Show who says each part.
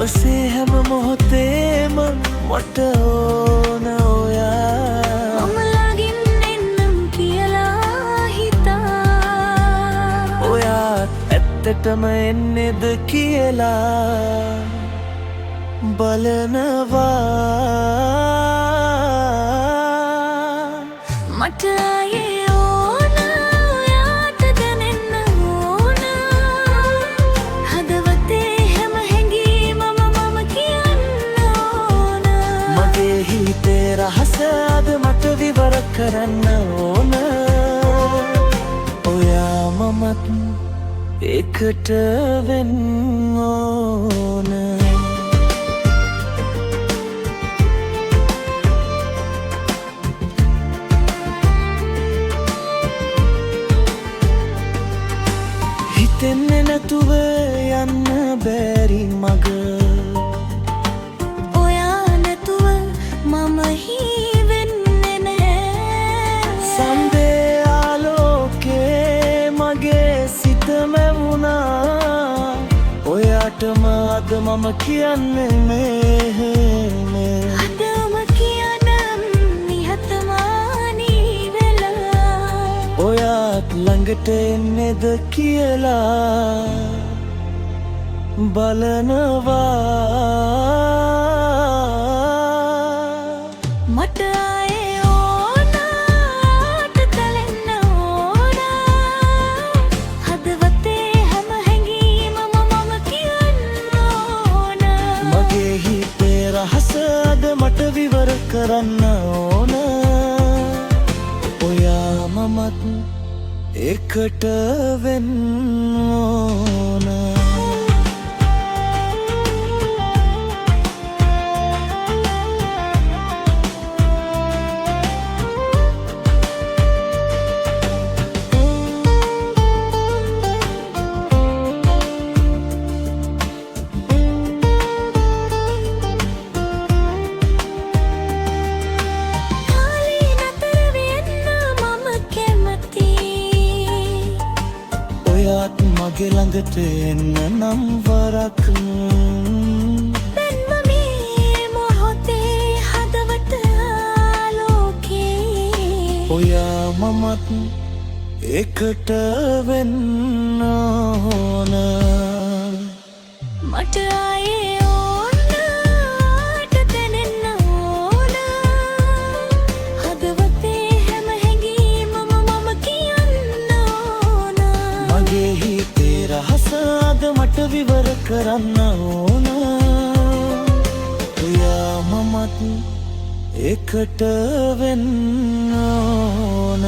Speaker 1: දවසේ හැම මොහොතේම මට ඕන ඔයා.
Speaker 2: මම ළඟින් එන්නම් කියලා හිතා.
Speaker 1: ඔයාත් ඇත්තටම එන්නේද කියලා බලනවා.
Speaker 2: මට ආයේ ඕන ඔයාට දැනෙන්න ඕන. හදවතේ හැම හැඟීමම මම කියන්න ඕන.
Speaker 1: මගේ හිතේ රහස අද මට විවර කරන්න ඕන. ඔයා මමත් එකට වෙන්න ඕන. හිතෙන්නේ නැතුව යන්න බැරි මග.
Speaker 2: ඔයා නැතුව මම හිවෙන්නේ නෑ.
Speaker 1: සන්දේ ආලෝකේ මගේ සිත මැවුනා. ඔයාටම අද මම කියන්නේ මේ
Speaker 2: අදම කියනම් නිහතමානී වෙලා.
Speaker 1: ඔයාත් ළඟට එන්නේද කියලා බලනවා.
Speaker 2: මට ආයේ ඕන ඔයාට දැනෙන්න ඕන. හදවතේ හැම හැඟීමම මම කියන්න ඕන.
Speaker 1: මගේ හිතේ රහස අද මට විවර කරන්න ඕන. ඔයා මමත් එකට වෙන්න ඕන.
Speaker 2: කාලේ නතර වෙන්න මම කැමතියි.
Speaker 1: ඔයාත් මගේ ළඟට එන්න නම් වරක්.
Speaker 2: දැන්ම මේ මොහොතේ හදවත ආලෝකේ.
Speaker 1: ඔයා මමත් එකට වෙන්න ඕන.
Speaker 2: මට ආයේ ඕන ඔයාට දැනෙන්න ඕන. හදවතේ හැම හැඟීමම මම කියන්න ඕන.
Speaker 1: මගේ හිතේ රහස අද මට විවර කරන්න ඕන. ඔයා මමත් එකට වෙන්න ඕන.